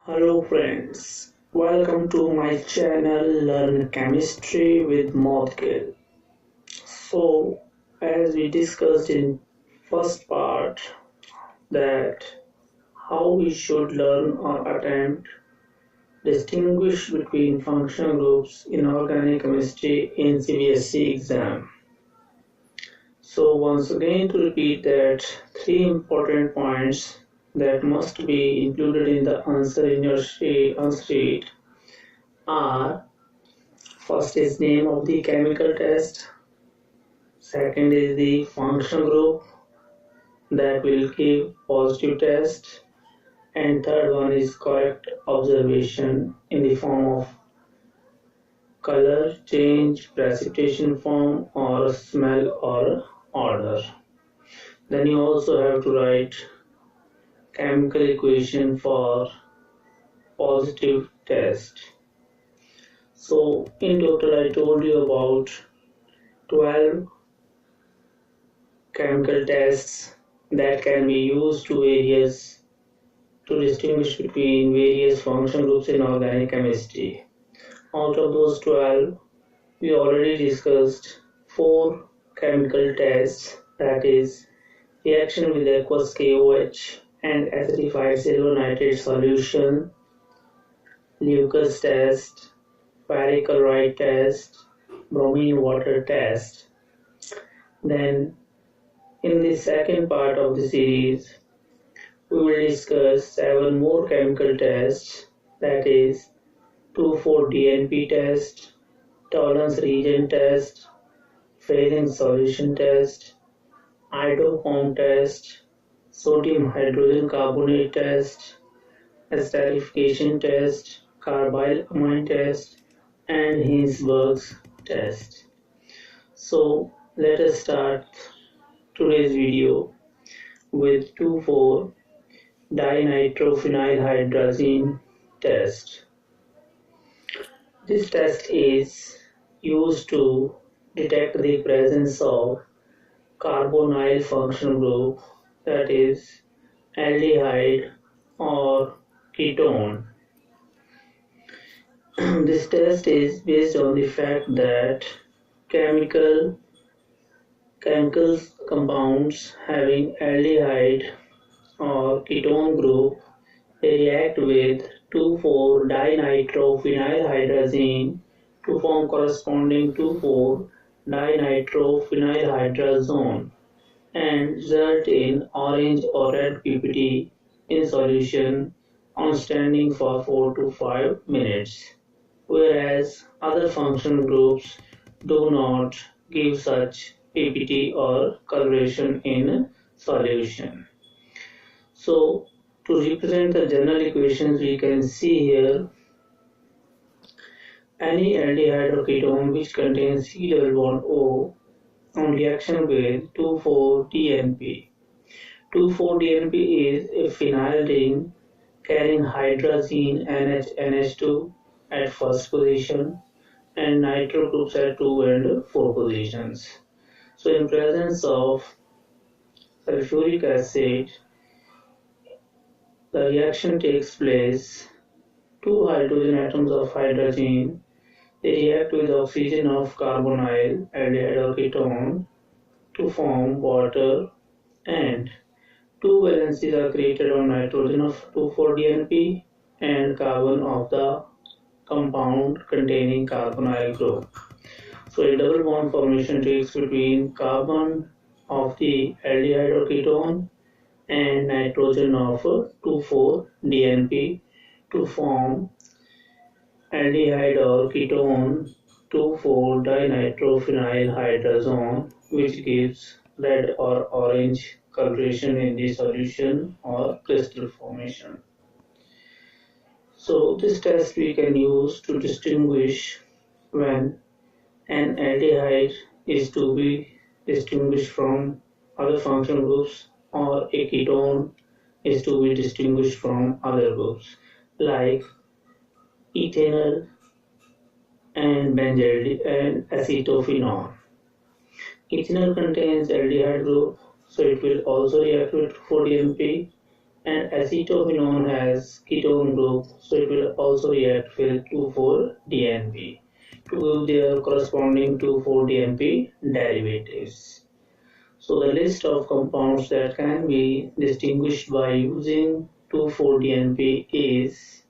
Hello friends, welcome to my channel Learn Chemistry with Mothkill. So, as we discussed in first part that how we should learn or attempt distinguish between functional groups in organic chemistry in CBSE exam. So once again to repeat that three important points that must be included in the answer in your answer sheet are: first is name of the chemical test, second is the functional group that will give positive test, and third one is correct observation in the form of color change, precipitation form, or smell or odor. Then you also have to write chemical equation for positive test. So in total I told you about 12 chemical tests that can be used to distinguish between various functional groups in organic chemistry. Out of those 12, we already discussed 4 chemical tests, that is reaction with aqueous KOH and acidified silver nitrate solution, Lucas test, ferric chloride test, bromine water test. Then in the second part of the series, we will discuss 7 more chemical tests, that is 2,4-DNP test, Tollens reagent test, Fehling solution test, iodoform test, sodium hydrogen carbonate test, esterification test, carbyl amine test, and Hinsberg's test. So let us start today's video with 2,4-dinitrophenylhydrazine test. This test is used to detect the presence of carbonyl functional group, that is aldehyde or ketone. This test is based on the fact that chemical compounds having aldehyde or ketone group, they react with 2,4-dinitrophenylhydrazine to form corresponding 2,4-dinitrophenylhydrazone and result in orange or red PPT in solution on standing for 4 to 5 minutes, whereas other functional groups do not give such PPT or coloration in solution. So to represent the general equations, we can see here any aldehyde or ketone which contains C double bond O on reaction with 2,4-DNP. 2,4-DNP is a phenyl ring carrying hydrazine NH2 at first position and nitro groups at 2 and 4 positions. So in presence of sulfuric acid, the reaction takes place. 2 hydrogen atoms of hydrogen, they react with oxygen of carbonyl aldehyde or ketone to form water, and 2 valencies are created on nitrogen of 2,4-DNP and carbon of the compound containing carbonyl group. So a double bond formation takes between carbon of the aldehyde or ketone and nitrogen of 2,4-DNP to form aldehyde or ketone 2,4-dinitrophenylhydrazone, which gives red or orange coloration in the solution or crystal formation. So this test we can use to distinguish when an aldehyde is to be distinguished from other functional groups or a ketone is to be distinguished from other groups like ethanol and benzaldehyde and acetophenone. Ethanol contains aldehyde group, so it will also react with 4-DNP, and acetominone has ketone group, so it will also react with 2,4-DNP to give their corresponding 2,4-DNP derivatives. So the list of compounds that can be distinguished by using 2,4-DNP is: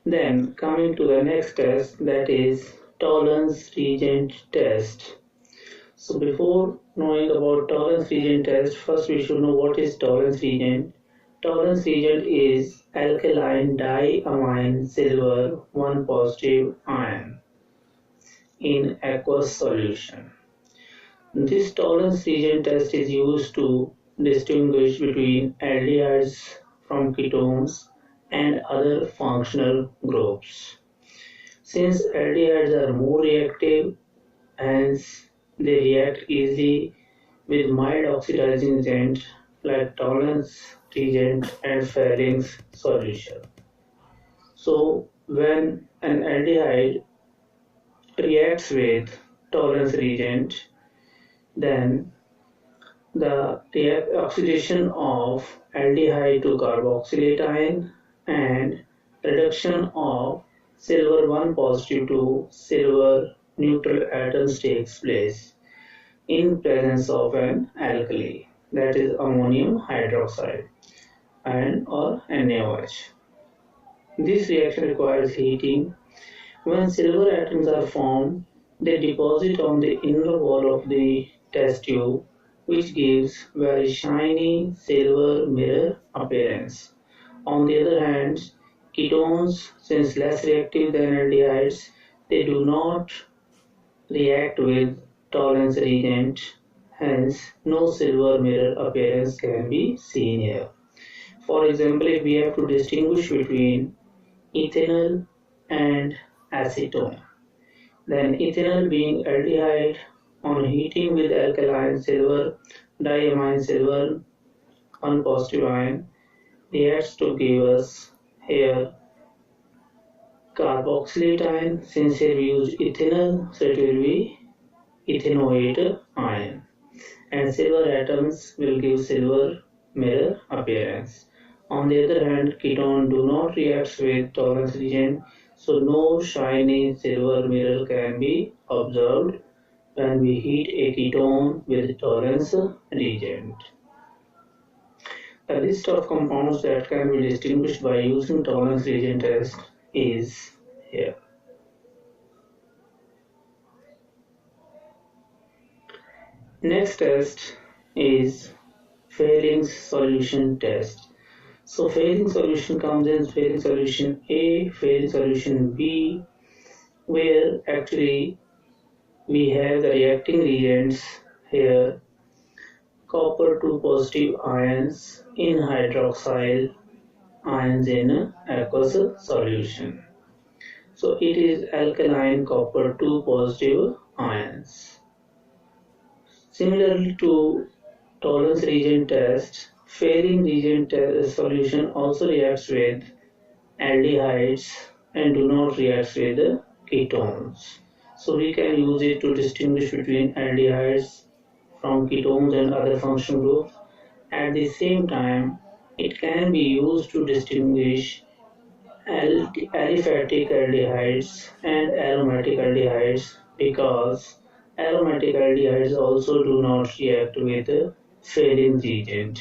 then coming to the next test, that is Tollens reagent test. So before knowing about Tollens reagent test, first we should know what is Tollens reagent. Tollens reagent is alkaline diamine silver 1 positive ion in aqueous solution. This Tollens reagent test is used to distinguish between aldehydes from ketones and other functional groups. Since aldehydes are more reactive, hence they react easily with mild oxidizing agent like Tollens reagent and Fehling's solution. So when an aldehyde reacts with Tollens reagent, then the oxidation of aldehyde to carboxylate ion and reduction of silver 1 positive to silver neutral atoms takes place in presence of an alkali, that is ammonium hydroxide and or NaOH. This reaction requires heating. When silver atoms are formed, they deposit on the inner wall of the test tube, which gives very shiny silver mirror appearance. On the other hand, ketones, since less reactive than aldehydes, they do not react with Tollens reagent, hence no silver mirror appearance can be seen here. For example, if we have to distinguish between ethanol and acetone, then ethanol being aldehyde, on heating with alkaline silver diamine silver 1 positive ion, reacts to give us here carboxylate ion. Since here we use ethanol, so it will be ethanoate ion, and silver atoms will give silver mirror appearance. On the other hand, ketone do not react with Tollens reagent, so no shiny silver mirror can be observed when we heat a ketone with Tollens reagent. A list of compounds that can be distinguished by using Tollens reagent test is here. Next test is Fehling's solution test. So Fehling solution comes in Fehling solution A, Fehling solution B, where actually we have the reacting reagents here: copper 2 positive ions in hydroxyl ions in aqueous solution. So it is alkaline copper 2 positive ions. Similarly to Tollens reagent test, Fehling reagent solution also reacts with aldehydes and do not react with ketones. So we can use it to distinguish between aldehydes from ketones and other functional groups. At the same time, it can be used to distinguish aliphatic aldehydes and aromatic aldehydes, because aromatic aldehydes also do not react with Fehling reagent.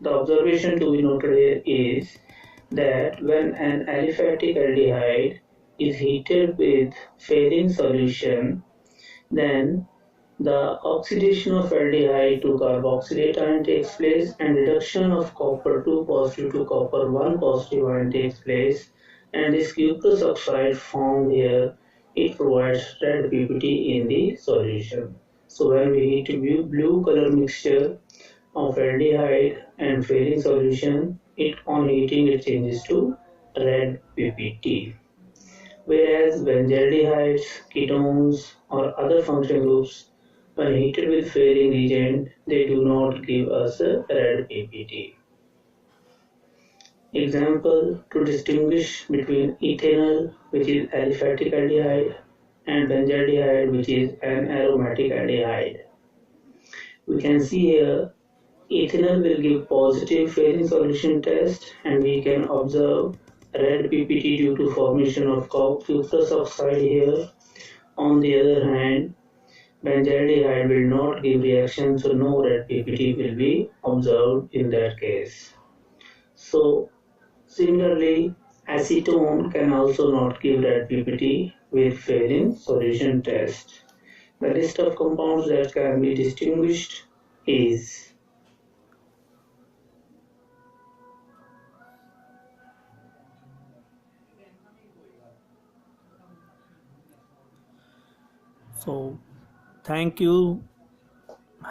The observation to be noted here is that when an aliphatic aldehyde is heated with Fehling solution, then the oxidation of aldehyde to carboxylate ion takes place and reduction of copper 2 positive to copper 1 positive ion takes place, and this cuprous oxide formed here, it provides red PPT in the solution. So when we heat a blue color mixture of aldehyde and Fehling solution, it on heating it changes to red PPT. Whereas benzaldehydes, ketones or other functional groups, when heated with Fehling reagent, they do not give us a red PPT. Example to distinguish between ethanol, which is aliphatic aldehyde, and benzaldehyde, which is an aromatic aldehyde. We can see here ethanol will give positive Fehling solution test, and we can observe red PPT due to formation of cuprous oxide here. On the other hand, benzaldehyde will not give reaction, so no red PPT will be observed in that case. So similarly, acetone can also not give red PPT with Fehling solution test. The list of compounds that can be distinguished is so thank you.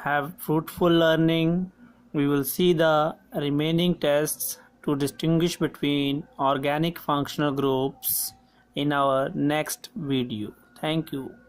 Have fruitful learning. We will see the remaining tests to distinguish between organic functional groups in our next video. Thank you.